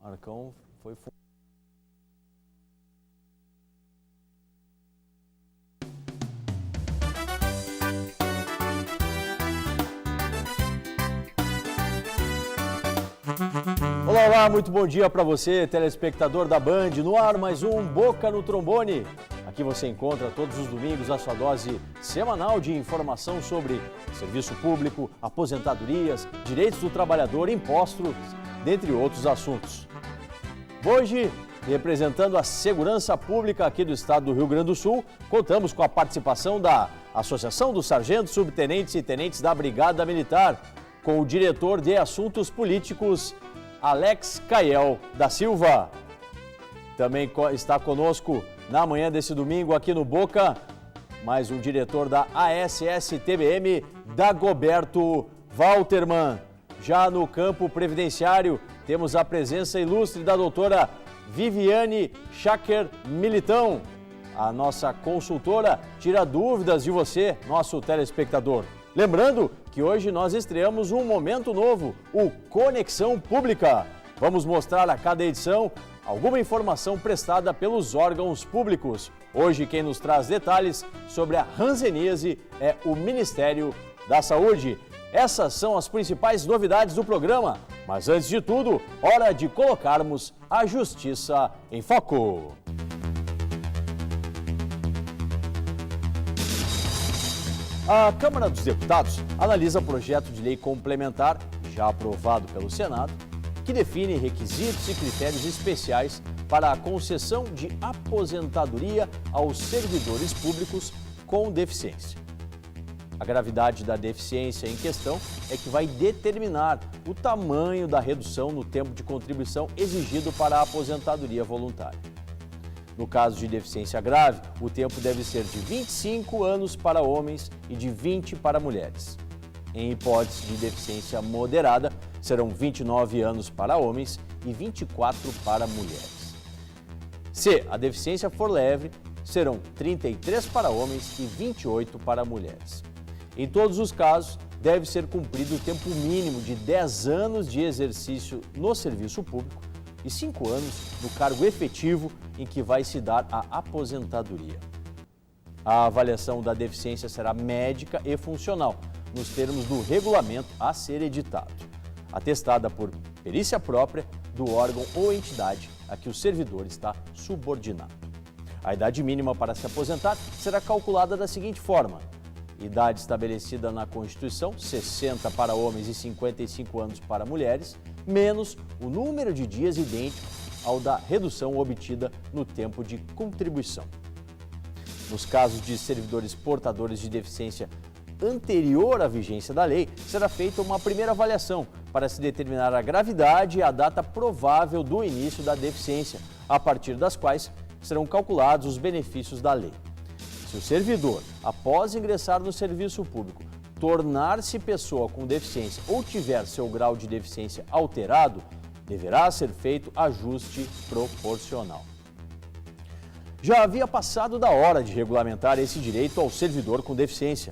Marcão foi... Olá, olá, muito bom dia para você, telespectador da Band. No ar, mais um Boca no Trombone. Aqui você encontra todos os domingos a sua dose semanal de informação sobre serviço público, aposentadorias, direitos do trabalhador, impostos, dentre outros assuntos. Hoje, representando a segurança pública aqui do estado do Rio Grande do Sul, contamos com a participação da Associação dos Sargentos, Subtenentes e Tenentes da Brigada Militar, com o diretor de Assuntos Políticos, Alex Caiel da Silva. Também está conosco na manhã desse domingo aqui no Boca, mais um diretor da ASS-TBM, Dagoberto Walterman. Já no campo previdenciário, temos a presença ilustre da doutora Viviane Schacker Militão. A nossa consultora tira dúvidas de você, nosso telespectador. Lembrando que hoje nós estreamos um momento novo, o Conexão Pública. Vamos mostrar a cada edição alguma informação prestada pelos órgãos públicos. Hoje quem nos traz detalhes sobre a hanseníase é o Ministério da Saúde. Essas são as principais novidades do programa, mas antes de tudo, hora de colocarmos a Justiça em Foco. A Câmara dos Deputados analisa projeto de lei complementar, já aprovado pelo Senado, que define requisitos e critérios especiais para a concessão de aposentadoria aos servidores públicos com deficiência. A gravidade da deficiência em questão é que vai determinar o tamanho da redução no tempo de contribuição exigido para a aposentadoria voluntária. No caso de deficiência grave, o tempo deve ser de 25 anos para homens e de 20 para mulheres. Em hipótese de deficiência moderada, serão 29 anos para homens e 24 para mulheres. Se a deficiência for leve, serão 33 para homens e 28 para mulheres. Em todos os casos, deve ser cumprido o tempo mínimo de 10 anos de exercício no serviço público e 5 anos no cargo efetivo em que vai se dar a aposentadoria. A avaliação da deficiência será médica e funcional, nos termos do regulamento a ser editado, atestada por perícia própria do órgão ou entidade a que o servidor está subordinado. A idade mínima para se aposentar será calculada da seguinte forma: idade estabelecida na Constituição, 60 para homens e 55 anos para mulheres, menos o número de dias idêntico ao da redução obtida no tempo de contribuição. Nos casos de servidores portadores de deficiência anterior à vigência da lei, será feita uma primeira avaliação para se determinar a gravidade e a data provável do início da deficiência, a partir das quais serão calculados os benefícios da lei. Se o servidor, após ingressar no serviço público, tornar-se pessoa com deficiência ou tiver seu grau de deficiência alterado, deverá ser feito ajuste proporcional. Já havia passado da hora de regulamentar esse direito ao servidor com deficiência.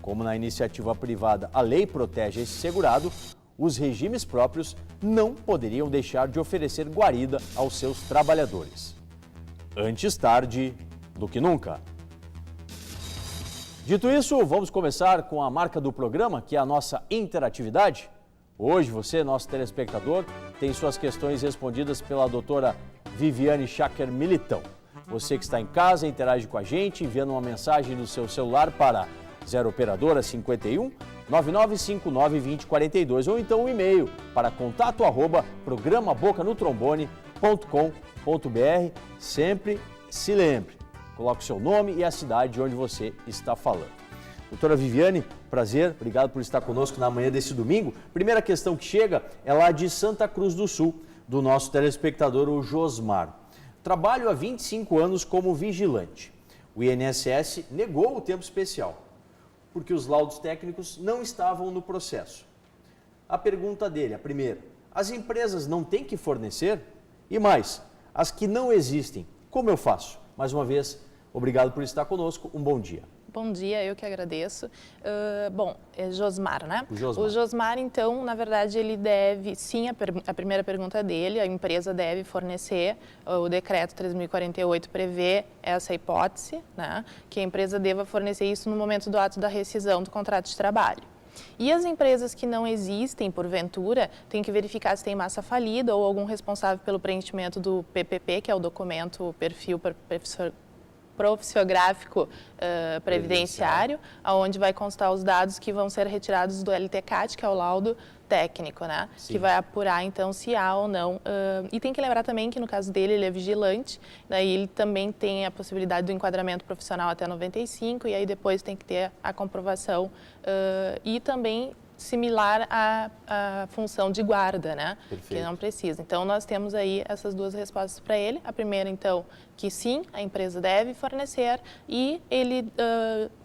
Como na iniciativa privada a lei protege esse segurado, os regimes próprios não poderiam deixar de oferecer guarida aos seus trabalhadores. Antes tarde do que nunca. Dito isso, vamos começar com a marca do programa, que é a nossa interatividade. Hoje você, nosso telespectador, tem suas questões respondidas pela doutora Viviane Schacker Militão. Você que está em casa, interage com a gente, enviando uma mensagem no seu celular para 0 operadora 51 9959 2042 ou então um e-mail para contato@programaBocaNoTrombone.com.br. Sempre se lembre, coloque o seu nome e a cidade de onde você está falando. Doutora Viviane, prazer, obrigado por estar conosco na manhã desse domingo. Primeira questão que chega é lá de Santa Cruz do Sul, do nosso telespectador, o Josmar. Trabalho há 25 anos como vigilante. O INSS negou o tempo especial, porque os laudos técnicos não estavam no processo. A pergunta dele, a primeira: as empresas não têm que fornecer? E mais, as que não existem, como eu faço? Mais uma vez, obrigado por estar conosco, um bom dia. Bom dia, eu que agradeço. Bom, é Josmar, né? O Josmar, então, na verdade, ele deve, sim, a primeira pergunta dele, a empresa deve fornecer, o decreto 3.048 prevê essa hipótese, né? Que a empresa deva fornecer isso no momento do ato da rescisão do contrato de trabalho. E as empresas que não existem, porventura, tem que verificar se tem massa falida ou algum responsável pelo preenchimento do PPP, que é o documento perfil profissiográfico previdenciário, onde vai constar os dados que vão ser retirados do LTCAT, que é o laudo técnico, né? Sim. Que vai apurar, então, se há ou não. E tem que lembrar também que, no caso dele, ele é vigilante, daí ele também tem a possibilidade do enquadramento profissional até 95, e aí depois tem que ter a comprovação e também similar à função de guarda, né? Perfeito. Que não precisa. Então, nós temos aí essas duas respostas para ele. A primeira, então, que sim, a empresa deve fornecer e ele,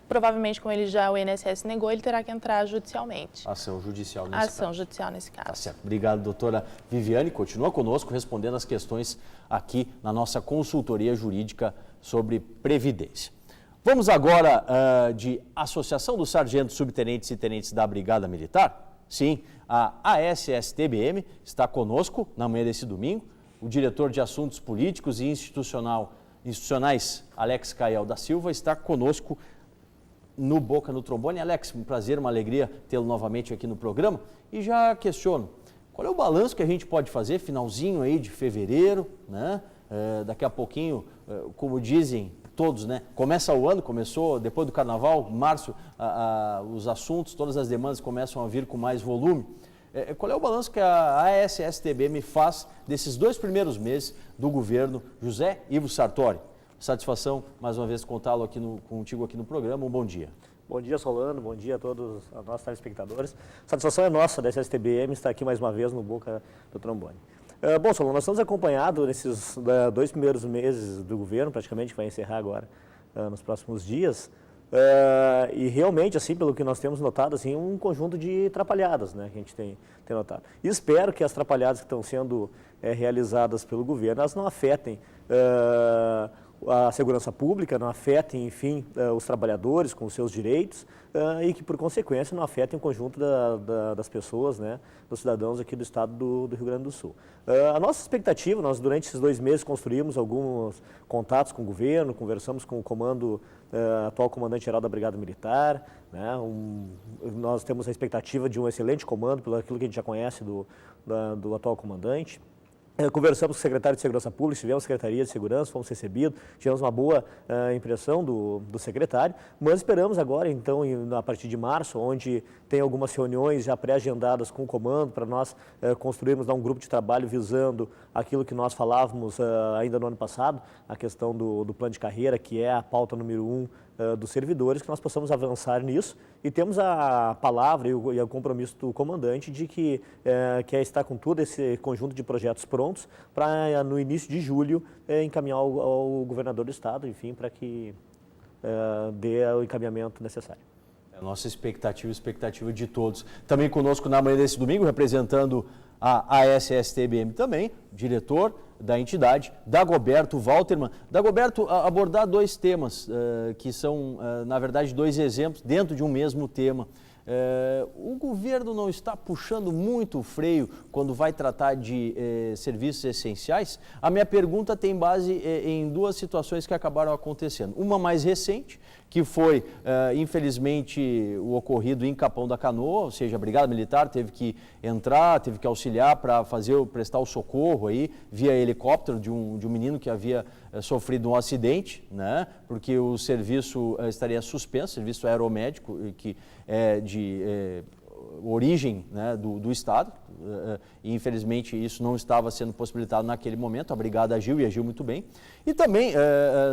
provavelmente, como o INSS negou, ele terá que entrar judicialmente. Ação judicial nesse caso. Ação judicial nesse caso. Tá certo. Obrigado, doutora Viviane. Continua conosco respondendo as questões aqui na nossa consultoria jurídica sobre Previdência. Vamos agora de Associação dos Sargentos, Subtenentes e Tenentes da Brigada Militar. Sim, a ASSTBM está conosco na manhã desse domingo. O diretor de Assuntos Políticos e Institucionais, Alex Caiel da Silva, está conosco no Boca no Trombone. Alex, um prazer, uma alegria tê-lo novamente aqui no programa. E já questiono, qual é o balanço que a gente pode fazer, finalzinho aí de fevereiro, né? Daqui a pouquinho, como dizem todos, né? Começa o ano, começou depois do carnaval, março, os assuntos, todas as demandas começam a vir com mais volume. Qual é o balanço que a ASSTBM faz desses 2 primeiros meses do governo José Ivo Sartori? Satisfação, mais uma vez, contá-lo contigo aqui no programa. Um bom dia. Bom dia, Solano. Bom dia a todos os nossos telespectadores. Satisfação é nossa da ASSTBM estar aqui mais uma vez no Boca do Trombone. Bom, Solano, nós estamos acompanhados nesses 2 primeiros meses do governo, praticamente, que vai encerrar agora nos próximos dias, e realmente, assim, pelo que nós temos notado, assim, um conjunto de atrapalhadas, né, que a gente tem notado. E espero que as atrapalhadas que estão sendo realizadas pelo governo, elas não afetem a segurança pública, não afetem, enfim, os trabalhadores com os seus direitos e que, por consequência, não afetem o conjunto das pessoas, né, dos cidadãos aqui do estado do Rio Grande do Sul. A nossa expectativa, nós durante esses 2 meses construímos alguns contatos com o governo, conversamos com o atual comandante-geral da Brigada Militar, né, nós temos a expectativa de um excelente comando, pelo aquilo que a gente já conhece do atual comandante. Conversamos com o secretário de Segurança Pública, estivemos na Secretaria de Segurança, fomos recebidos, tivemos uma boa impressão do secretário, mas esperamos agora, então, a partir de março, onde tem algumas reuniões já pré-agendadas com o comando, para nós construirmos um grupo de trabalho visando aquilo que nós falávamos ainda no ano passado, a questão do plano de carreira, que é a pauta número 1 dos servidores, que nós possamos avançar nisso e temos a palavra e o compromisso do comandante de que quer estar com todo esse conjunto de projetos prontos para, no início de julho, encaminhar ao governador do estado, enfim, para que dê o encaminhamento necessário. A nossa expectativa de todos. Também conosco na manhã desse domingo, representando a ASSTBM também, diretor da entidade, Dagoberto Walterman. Dagoberto, abordar 2 temas que são, na verdade, 2 exemplos dentro de um mesmo tema. O governo não está puxando muito o freio quando vai tratar de serviços essenciais? A minha pergunta tem base em 2 situações que acabaram acontecendo. Uma mais recente, que foi, infelizmente, o ocorrido em Capão da Canoa, ou seja, a Brigada Militar teve que entrar, teve que auxiliar para prestar o socorro aí, via helicóptero de um menino que havia sofrido um acidente, né? Porque o serviço estaria suspenso, serviço aeromédico, que é de origem, né, do Estado, e infelizmente isso não estava sendo possibilitado naquele momento, a Brigada agiu e agiu muito bem. E também,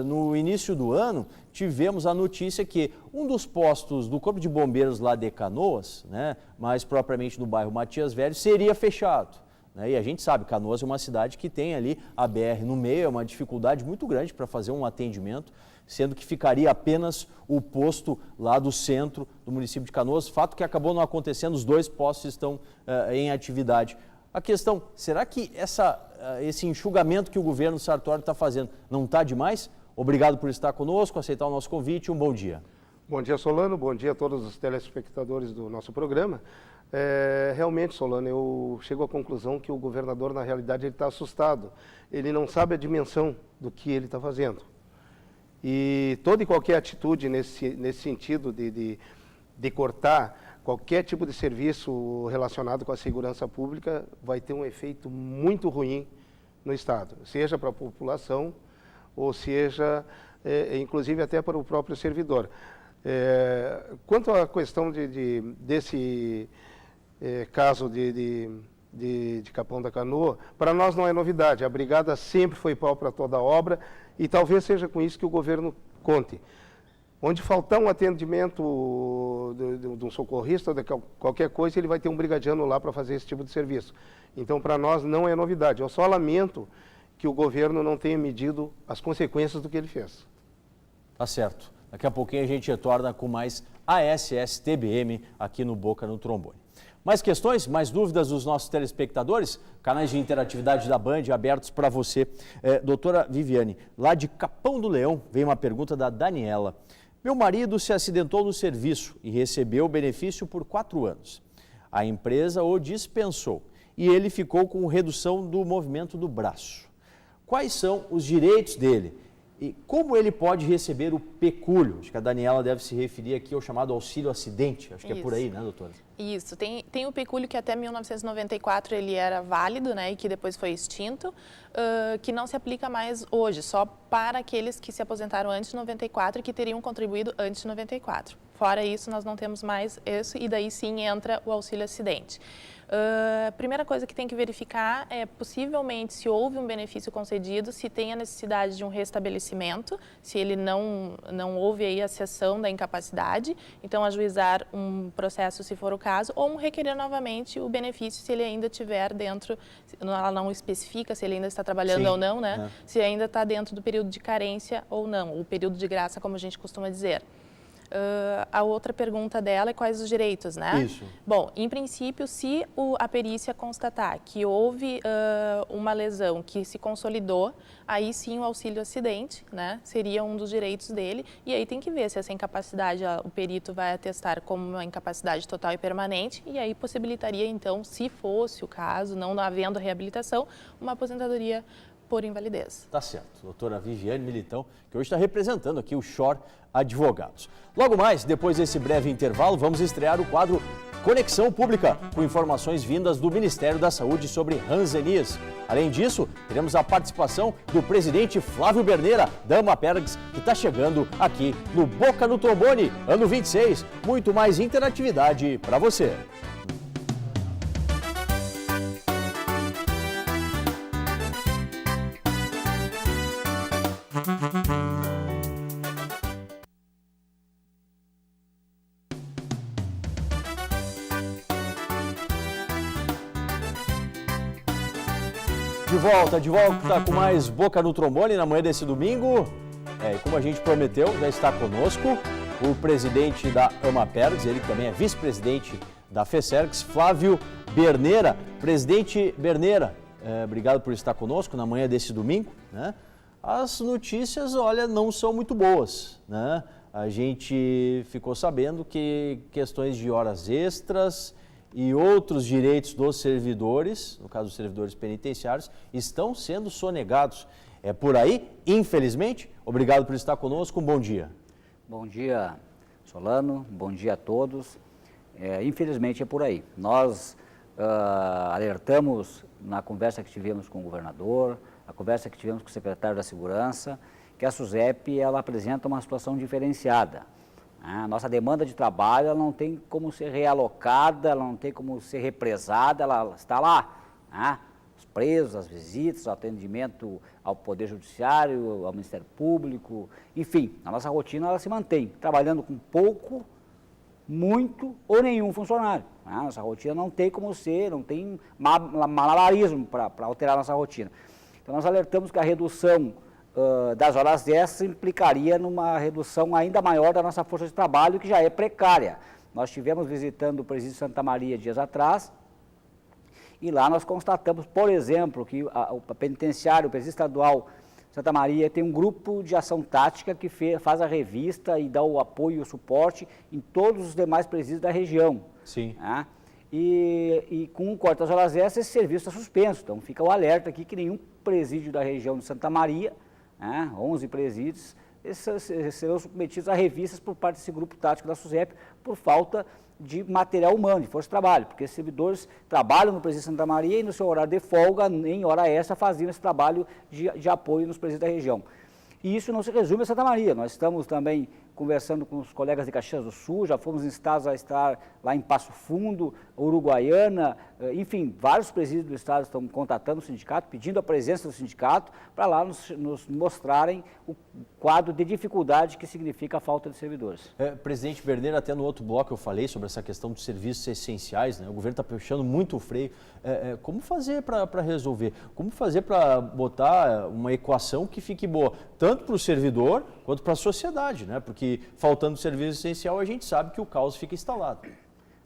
no início do ano, tivemos a notícia que um dos postos do Corpo de Bombeiros lá de Canoas, né, mais propriamente no bairro Matias Velho, seria fechado. E a gente sabe, Canoas é uma cidade que tem ali a BR no meio, é uma dificuldade muito grande para fazer um atendimento, sendo que ficaria apenas o posto lá do centro do município de Canoas, fato que acabou não acontecendo, os 2 postos estão em atividade. A questão, será que esse enxugamento que o governo Sartori está fazendo não está demais? Obrigado por estar conosco, aceitar o nosso convite, um bom dia. Bom dia, Solano. Bom dia a todos os telespectadores do nosso programa. Realmente, Solano, eu chego à conclusão que o governador, na realidade, ele está assustado. Ele não sabe a dimensão do que ele está fazendo. E toda e qualquer atitude nesse sentido de cortar qualquer tipo de serviço relacionado com a segurança pública vai ter um efeito muito ruim no Estado, seja para a população ou seja, inclusive até para o próprio servidor. Quanto à questão desse caso de Capão da Canoa, para nós não é novidade. A Brigada sempre foi pau para toda obra e talvez seja com isso que o governo conte. Onde faltar um atendimento de um socorrista, de qualquer coisa, ele vai ter um brigadiano lá para fazer esse tipo de serviço. Então, para nós, não é novidade. Eu só lamento que o governo não tenha medido as consequências do que ele fez. Tá certo. Daqui a pouquinho a gente retorna com mais ASS-TBM aqui no Boca no Trombone. Mais questões, mais dúvidas dos nossos telespectadores? Canais de interatividade da Band abertos para você. Doutora Viviane, lá de Capão do Leão, vem uma pergunta da Daniela. Meu marido se acidentou no serviço e recebeu o benefício por 4 anos. A empresa o dispensou e ele ficou com redução do movimento do braço. Quais são os direitos dele? E como ele pode receber o pecúlio? Acho que a Daniela deve se referir aqui ao chamado auxílio acidente. Acho que é por aí, né, doutora? Isso. Tem o pecúlio que até 1994 ele era válido, né, e que depois foi extinto, que não se aplica mais hoje, só para aqueles que se aposentaram antes de 94 e que teriam contribuído antes de 94. Fora isso, nós não temos mais isso e daí sim entra o auxílio acidente. A primeira coisa que tem que verificar é, possivelmente, se houve um benefício concedido, se tem a necessidade de um restabelecimento, se ele não houve aí a cessão da incapacidade, então ajuizar um processo, se for o caso, ou requerer novamente o benefício, se ele ainda estiver dentro, ela não especifica se ele ainda está trabalhando ou não, né? Se ainda está dentro do período de carência ou não, o período de graça, como a gente costuma dizer. A outra pergunta dela é quais os direitos, né? Isso. Bom, em princípio, se a perícia constatar que houve uma lesão que se consolidou, aí sim o auxílio acidente, né? Seria um dos direitos dele. E aí tem que ver se essa incapacidade, o perito vai atestar como uma incapacidade total e permanente, e aí possibilitaria, então, se fosse o caso, não havendo reabilitação, uma aposentadoria por invalidez. Tá certo. Doutora Viviane Militão, que hoje está representando aqui o Shore Advogados. Logo mais, depois desse breve intervalo, vamos estrear o quadro Conexão Pública, com informações vindas do Ministério da Saúde sobre Hanseníase. Além disso, teremos a participação do presidente Flávio Berneira, da Amapergs, que está chegando aqui no Boca no Trombone, ano 26. Muito mais interatividade para você. De volta com mais Boca no Trombone na manhã desse domingo. E como a gente prometeu, já está conosco o presidente da Amapergs, ele que também é vice-presidente da FESERGS, Flávio Berneira. Presidente Berneira, obrigado por estar conosco na manhã desse domingo, né? As notícias, olha, não são muito boas, né? A gente ficou sabendo que questões de horas extras e outros direitos dos servidores, no caso dos servidores penitenciários, estão sendo sonegados. É por aí, infelizmente. Obrigado por estar conosco, um bom dia. Bom dia, Solano, bom dia a todos. Infelizmente é por aí. Nós alertamos na conversa que tivemos com o governador, a conversa que tivemos com o secretário da Segurança, que a SUSEP ela apresenta uma situação diferenciada. A nossa demanda de trabalho ela não tem como ser realocada, ela não tem como ser represada, ela está lá. Os presos, as visitas, o atendimento ao Poder Judiciário, ao Ministério Público, enfim, a nossa rotina ela se mantém, trabalhando com pouco, muito ou nenhum funcionário. Nossa rotina não tem como ser, não tem malabarismo para alterar a nossa rotina. Então nós alertamos que a redução das horas extras implicaria numa redução ainda maior da nossa força de trabalho, que já é precária. Nós estivemos visitando o Presídio Santa Maria dias atrás, e lá nós constatamos, por exemplo, que o penitenciário, o Presídio Estadual Santa Maria tem um grupo de ação tática que faz a revista e dá o apoio e o suporte em todos os demais presídios da região. Sim. Né? E com o corte das horas extras, esse serviço está suspenso. Então fica o alerta aqui que nenhum presídio da região de Santa Maria, 11 presídios, serão submetidos a revistas por parte desse grupo tático da SUSEP por falta de material humano, de força de trabalho, porque esses servidores trabalham no presídio de Santa Maria e no seu horário de folga, em hora extra, faziam esse trabalho de apoio nos presídios da região. E isso não se resume a Santa Maria, nós estamos também conversando com os colegas de Caxias do Sul, já fomos instados a estar lá em Passo Fundo, Uruguaiana, enfim, vários presídios do estado estão contatando o sindicato, pedindo a presença do sindicato para lá nos mostrarem o quadro de dificuldade que significa a falta de servidores. Presidente Berneiro, até no outro bloco eu falei sobre essa questão dos serviços essenciais, né? O governo está puxando muito o freio. Como fazer para resolver? Como fazer para botar uma equação que fique boa, tanto para o servidor quanto para a sociedade, né? Porque faltando serviço essencial, a gente sabe que o caos fica instalado.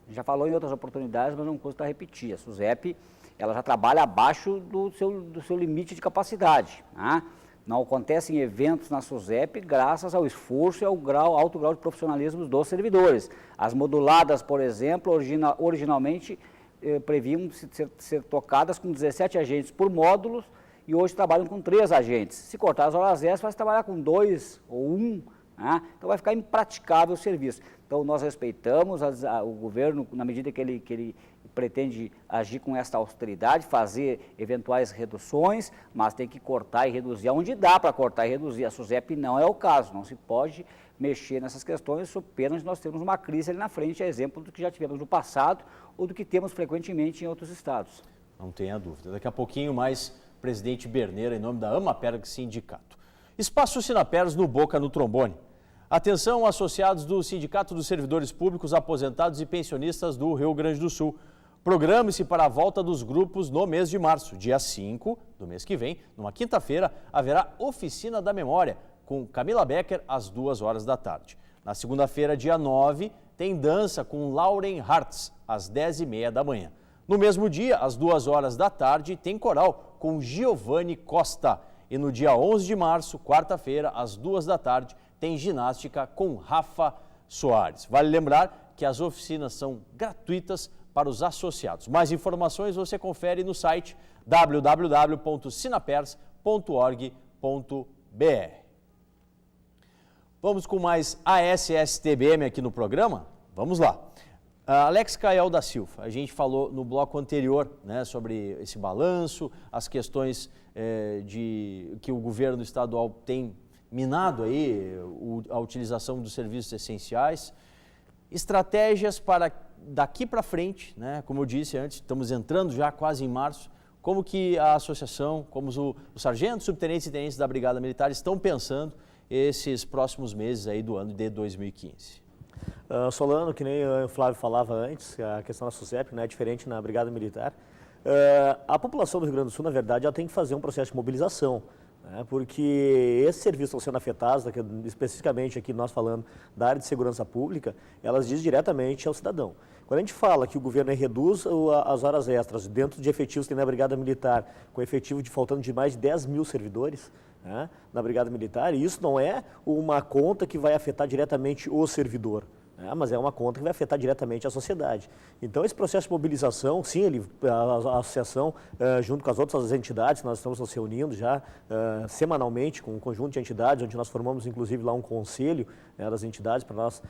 Já falou em outras oportunidades, mas não custa repetir. A SUSEP, ela já trabalha abaixo do seu limite de capacidade. Né? Não acontecem eventos na SUSEP graças ao esforço e ao alto grau de profissionalismo dos servidores. As moduladas, por exemplo, originalmente previam ser tocadas com 17 agentes por módulos e hoje trabalham com 3 agentes. Se cortar as horas extras, vai trabalhar com 2 ou 1. Então vai ficar impraticável o serviço. Então nós respeitamos o governo na medida que ele pretende agir com esta austeridade, fazer eventuais reduções, mas tem que cortar e reduzir onde dá para cortar e reduzir. A SUSEP não é o caso, não se pode mexer nessas questões, sob pena de nós termos uma crise ali na frente, é exemplo do que já tivemos no passado ou do que temos frequentemente em outros estados. Não tenha dúvida. Daqui a pouquinho mais, presidente Berneiro, em nome da Amaperg Sindicato. Espaço Sinaperas no Boca no Trombone. Atenção, associados do Sindicato dos Servidores Públicos, Aposentados e Pensionistas do Rio Grande do Sul. Programe-se para a volta dos grupos no mês de março. Dia 5 do mês que vem, numa quinta-feira, haverá Oficina da Memória, com Camila Becker, às 2 horas da tarde. Na segunda-feira, dia 9, tem dança com Lauren Hartz, às 10h30 da manhã. No mesmo dia, às 2 horas da tarde, tem coral com Giovanni Costa. E no dia 11 de março, quarta-feira, às 2 da tarde, tem ginástica com Rafa Soares. Vale lembrar que as oficinas são gratuitas para os associados. Mais informações você confere no site www.sinapers.org.br. Vamos com mais ASSTBM aqui no programa? Vamos lá. Alex Cael da Silva, a gente falou no bloco anterior, né, sobre esse balanço, as questões que o governo estadual tem minado aí a utilização dos serviços essenciais, estratégias para daqui para frente, né? Como eu disse antes, estamos entrando já quase em março, como que a associação, como os sargentos, subtenentes e tenentes da Brigada Militar estão pensando esses próximos meses aí do ano de 2015? Solano, que nem o Flávio falava antes, a questão da SUSEP, né, é diferente na Brigada Militar. A população do Rio Grande do Sul, na verdade, ela tem que fazer um processo de mobilização, né, porque esses serviços estão sendo afetados, especificamente aqui nós falando da área de segurança pública, elas dizem diretamente ao cidadão. Quando a gente fala que o governo reduz as horas extras dentro de efetivos que tem na Brigada Militar, com efetivo faltando de mais de 10 mil servidores, né, na Brigada Militar, e isso não é uma conta que vai afetar diretamente o servidor, mas é uma conta que vai afetar diretamente a sociedade. Então, esse processo de mobilização, sim, a associação, junto com as outras entidades, nós estamos nos reunindo já semanalmente com um conjunto de entidades, onde nós formamos, inclusive, lá um conselho das entidades para nós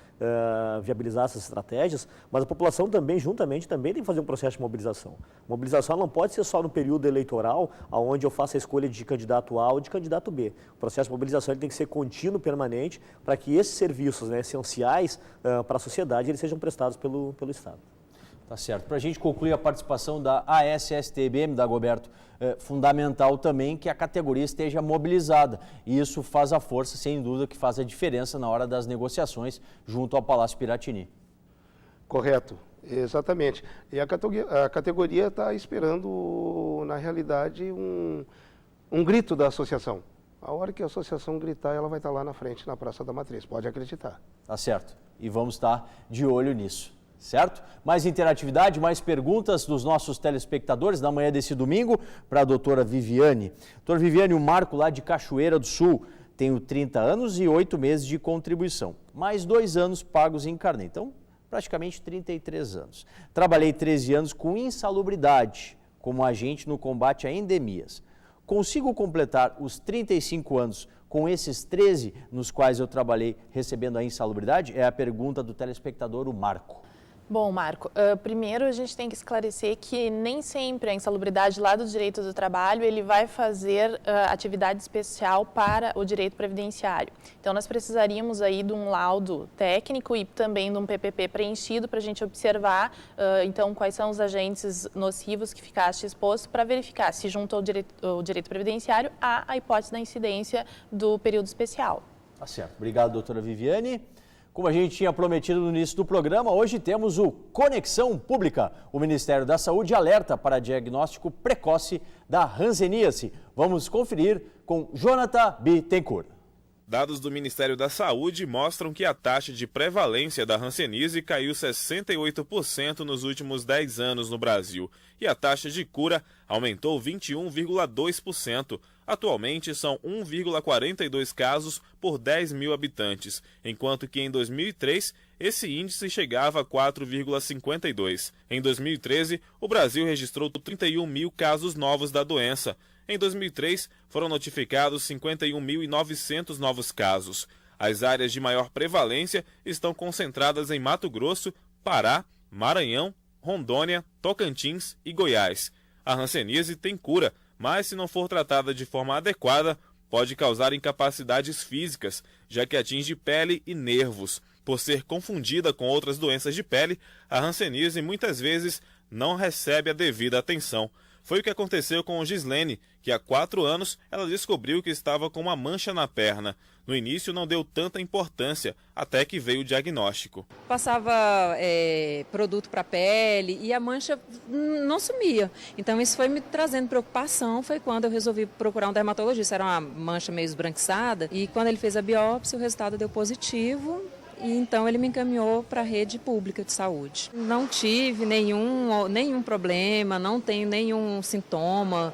viabilizar essas estratégias, mas a população também, juntamente, também tem que fazer um processo de mobilização. Mobilização não pode ser só no período eleitoral, onde eu faço a escolha de candidato A ou de candidato B. O processo de mobilização ele tem que ser contínuo, permanente, para que esses serviços, né, essenciais para a sociedade, eles sejam prestados pelo Estado. Tá certo. Para a gente concluir a participação da ASSTBM, Dagoberto, é fundamental também que a categoria esteja mobilizada. E isso faz a força, sem dúvida, que faz a diferença na hora das negociações junto ao Palácio Piratini. Correto, exatamente. E a categoria está esperando, na realidade, um grito da associação. A hora que a associação gritar, ela vai estar lá na frente, na Praça da Matriz, pode acreditar. Tá certo. E vamos estar de olho nisso. certo? Mais interatividade, mais perguntas dos nossos telespectadores na manhã desse domingo para a doutora Viviane. Doutora Viviane, o Marco lá de Cachoeira do Sul, tenho 30 anos e 8 meses de contribuição, mais 2 anos pagos em carnê, então praticamente 33 anos. Trabalhei 13 anos com insalubridade, como agente no combate a endemias. Consigo completar os 35 anos com esses 13 nos quais eu trabalhei recebendo a insalubridade? É a pergunta do telespectador, o Marco. Bom, Marco, primeiro a gente tem que esclarecer que nem sempre a insalubridade lá do direito do trabalho ele vai fazer atividade especial para o direito previdenciário. Então nós precisaríamos aí de um laudo técnico e também de um PPP preenchido para a gente observar então quais são os agentes nocivos que ficaste exposto para verificar se junto ao direito previdenciário há a hipótese da incidência do período especial. Tá certo. Obrigado, doutora Viviane. Como a gente tinha prometido no início do programa, hoje temos o Conexão Pública. O Ministério da Saúde alerta para diagnóstico precoce da hanseníase. Vamos conferir com Jonathan Bittencourt. Dados do Ministério da Saúde mostram que a taxa de prevalência da hanseníase caiu 68% nos últimos 10 anos no Brasil e a taxa de cura aumentou 21,2%. Atualmente são 1,42 casos por 10 mil habitantes, enquanto que em 2003 esse índice chegava a 4,52. Em 2013, o Brasil registrou 31 mil casos novos da doença. Em 2003, foram notificados 51.900 novos casos. As áreas de maior prevalência estão concentradas em Mato Grosso, Pará, Maranhão, Rondônia, Tocantins e Goiás. A hanseníase tem cura, mas se não for tratada de forma adequada, pode causar incapacidades físicas, já que atinge pele e nervos. Por ser confundida com outras doenças de pele, a hanseníase muitas vezes não recebe a devida atenção. Foi o que aconteceu com Gislene, que há 4 anos ela descobriu que estava com uma mancha na perna. No início não deu tanta importância, até que veio o diagnóstico. Passava produto para a pele e a mancha não sumia. Então isso foi me trazendo preocupação, foi quando eu resolvi procurar um dermatologista. Era uma mancha meio esbranquiçada e quando ele fez a biópsia o resultado deu positivo. E então ele me encaminhou para a rede pública de saúde. Não tive nenhum problema, não tenho nenhum sintoma.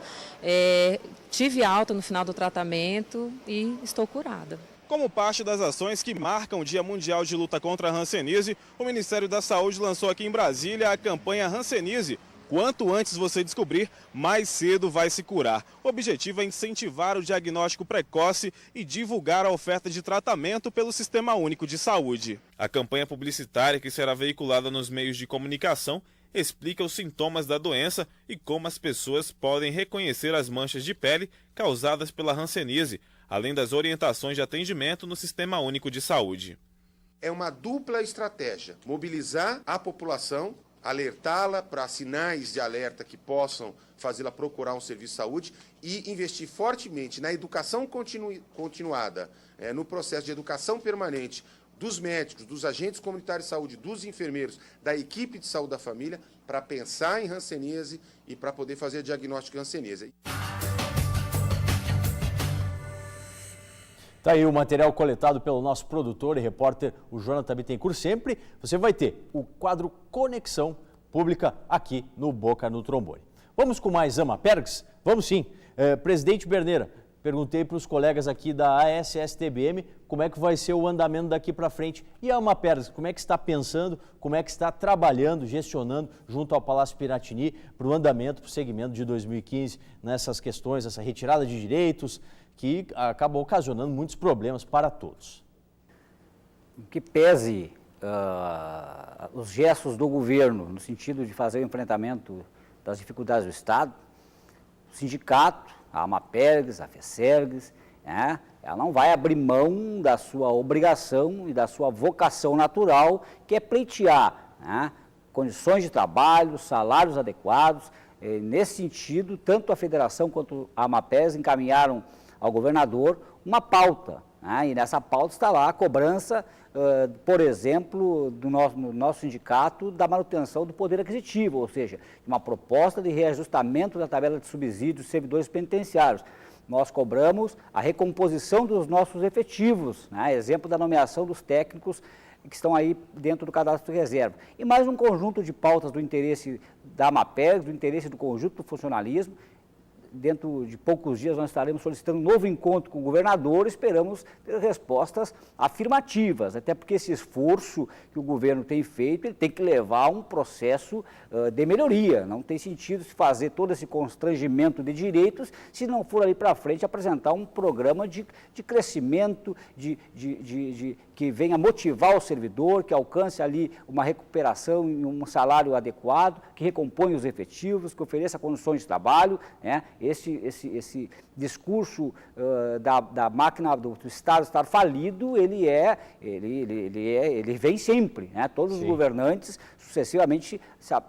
Tive alta no final do tratamento e estou curada. Como parte das ações que marcam o Dia Mundial de Luta contra a Hanseníase, o Ministério da Saúde lançou aqui em Brasília a campanha Hanseníase. Quanto antes você descobrir, mais cedo vai se curar. O objetivo é incentivar o diagnóstico precoce e divulgar a oferta de tratamento pelo Sistema Único de Saúde. A campanha publicitária, que será veiculada nos meios de comunicação, explica os sintomas da doença e como as pessoas podem reconhecer as manchas de pele causadas pela hanseníase, além das orientações de atendimento no Sistema Único de Saúde. É uma dupla estratégia: mobilizar a população, alertá-la para sinais de alerta que possam fazê-la procurar um serviço de saúde e investir fortemente na educação continuada, no processo de educação permanente dos médicos, dos agentes comunitários de saúde, dos enfermeiros, da equipe de saúde da família, para pensar em hanseníase e para poder fazer diagnóstico de hanseníase. Tá aí o material coletado pelo nosso produtor e repórter, o Jonathan Bittencourt. Sempre você vai ter o quadro Conexão Pública aqui no Boca no Trombone. Vamos com mais Amapergs? Vamos sim. Presidente Berneira, perguntei para os colegas aqui da ASSTBM como é que vai ser o andamento daqui para frente. E a Amapergs, como é que está pensando, como é que está trabalhando, gestionando junto ao Palácio Piratini para o andamento, para o segmento de 2015, nessas questões, essa retirada de direitos, que acabou ocasionando muitos problemas para todos. Que pese os gestos do governo no sentido de fazer o enfrentamento das dificuldades do Estado, o sindicato, a Amapergs, a FESERGS, ela não vai abrir mão da sua obrigação e da sua vocação natural, que é pleitear condições de trabalho, salários adequados. Nesse sentido, tanto a Federação quanto a Amapergs encaminharam ao governador uma pauta, e nessa pauta está lá a cobrança, por exemplo, do nosso sindicato da manutenção do poder aquisitivo, ou seja, uma proposta de reajustamento da tabela de subsídios dos servidores penitenciários. Nós cobramos a recomposição dos nossos efetivos, exemplo da nomeação dos técnicos que estão aí dentro do cadastro de reserva. E mais um conjunto de pautas do interesse da AMAPERGS, do interesse do conjunto do funcionalismo. Dentro de poucos dias nós estaremos solicitando um novo encontro com o governador, esperamos ter respostas afirmativas, até porque esse esforço que o governo tem feito, ele tem que levar a um processo de melhoria. Não tem sentido se fazer todo esse constrangimento de direitos se não for ali para frente apresentar um programa de crescimento, que venha motivar o servidor, que alcance ali uma recuperação e um salário adequado, que recomponha os efetivos, que ofereça condições de trabalho, né? Esse discurso da máquina do Estado estar falido, ele vem sempre, né? Todos os governantes sucessivamente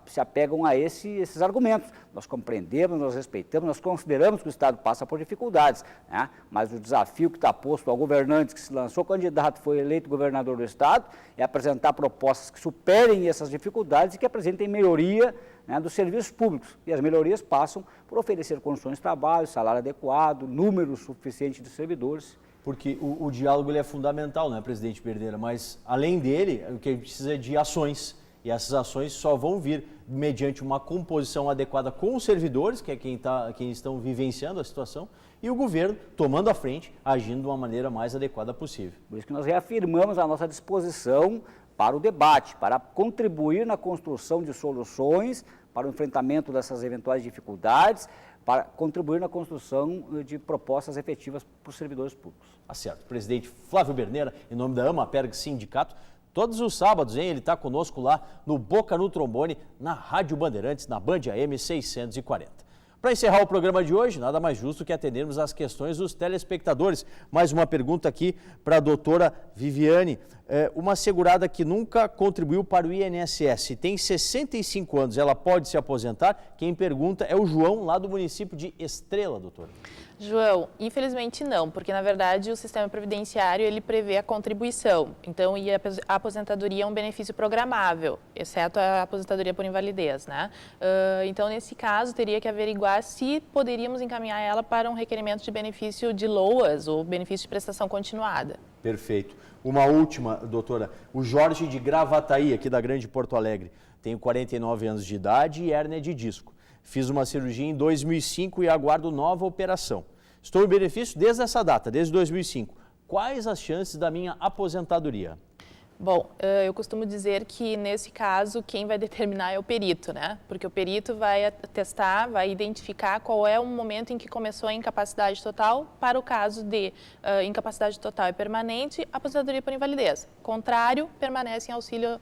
se apegam a esses argumentos. Nós compreendemos, nós respeitamos, nós consideramos que o Estado passa por dificuldades, né? Mas o desafio que está posto ao governante que se lançou candidato, foi eleito governador do Estado, é apresentar propostas que superem essas dificuldades e que apresentem melhoria, né, dos serviços públicos. E as melhorias passam por oferecer condições de trabalho, salário adequado, número suficiente de servidores. Porque o diálogo ele é fundamental, né, presidente Berneira? Mas, além dele, o que a gente precisa é de ações. E essas ações só vão vir mediante uma composição adequada com os servidores, que é quem estão vivenciando a situação, e o governo tomando a frente, agindo de uma maneira mais adequada possível. Por isso que nós reafirmamos a nossa disposição para o debate, para contribuir na construção de soluções, para o enfrentamento dessas eventuais dificuldades, para contribuir na construção de propostas efetivas para os servidores públicos. Tá certo. Presidente Flávio Berneira, em nome da AMAPERGS Sindicato, todos os sábados, hein, ele está conosco lá no Boca no Trombone, na Rádio Bandeirantes, na Band AM 640. Para encerrar o programa de hoje, nada mais justo que atendermos às questões dos telespectadores. Mais uma pergunta aqui para a doutora Viviane. Uma segurada que nunca contribuiu para o INSS, tem 65 anos, ela pode se aposentar? Quem pergunta é o João, lá do município de Estrela, doutora. João, infelizmente não, porque na verdade o sistema previdenciário ele prevê a contribuição, então e a aposentadoria é um benefício programável, exceto a aposentadoria por invalidez, né? Então nesse caso teria que averiguar se poderíamos encaminhar ela para um requerimento de benefício de LOAS ou benefício de prestação continuada. Perfeito. Uma última, doutora, o Jorge de Gravataí, aqui da Grande Porto Alegre, tenho 49 anos de idade e hérnia de disco. Fiz uma cirurgia em 2005 e aguardo nova operação. Estou em benefício desde essa data, desde 2005. Quais as chances da minha aposentadoria? Bom, eu costumo dizer que nesse caso quem vai determinar é o perito, né? Porque o perito vai testar, vai identificar qual é o momento em que começou a incapacidade total para o caso de incapacidade total e permanente, aposentadoria por invalidez. Contrário, permanece em auxílio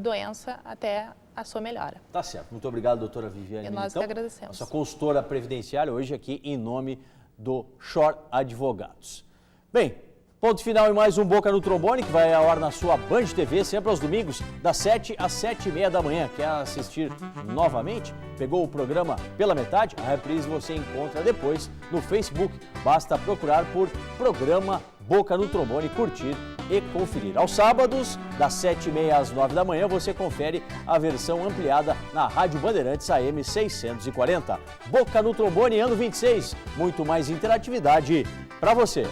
doença até a sua melhora. Tá certo. Muito obrigado, doutora Viviane. E nós que agradecemos. Nossa consultora previdenciária hoje aqui em nome do Shore Advogados. Bem, ponto final em mais um Boca no Trombone, que vai ao ar na sua Band TV, sempre aos domingos, das 7 às 7h30 da manhã. Quer assistir novamente? Pegou o programa pela metade? A reprise você encontra depois no Facebook. Basta procurar por Programa Boca no Trombone, curtir e conferir. Aos sábados, das 7h30 às 9 da manhã, você confere a versão ampliada na Rádio Bandeirantes AM 640. Boca no Trombone, ano 26. Muito mais interatividade para você.